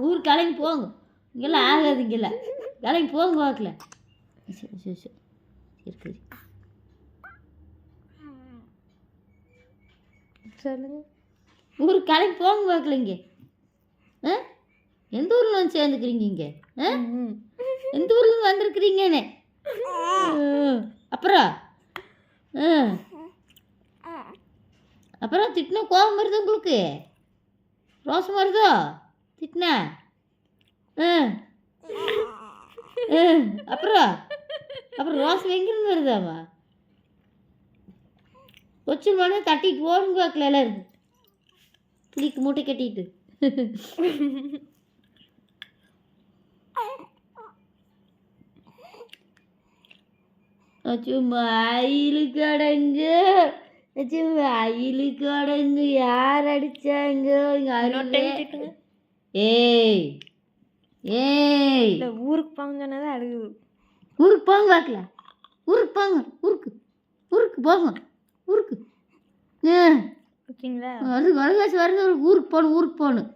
ஊருக்கு கிளம்பி போங்க. இங்கெல்லாம் ஆகாது, இங்கெல்லாம் கிளம்பி போங்க வாக்கில். சரி சரி சரி இருக்குது. சொல்லுங்க. ஊருக்கு கிளம்பி போங்க வாக்கில். இங்கே எந்த ஊரில் வந்து சேர்ந்துக்கிறீங்க? இங்கே எந்த ஊர்லேருந்து வந்திருக்கிறீங்கன்னு அப்புறம் அப்புறம் திட்டினா கோபம் வருது உங்களுக்கு? ரோசம் வருதோ திட்டினா? அப்புறம் அப்புறம் ரோசம் எங்கேருந்து வருதாம்மா? கொச்சின் மணி தட்டிட்டு ஓடுங்க வாக்கில் எல்லோரும் புளிக்கு மூட்டை கட்டிட்டு. மயில் கடங்கு மயில் கடங்கு யார் அடிச்சாங்க? ஏய் ஏய் ஊருக்கு போங்க சொன்னதான் அழுகுது. ஊருக்கு போங்க வாக்கல. ஊருக்கு போங்க. ஊருக்கு ஊருக்கு போங்க. ஊருக்கு ஓகேங்களா? வருது வரகாசு வருது. ஊருக்கு போகணும். ஊருக்கு போகணும்.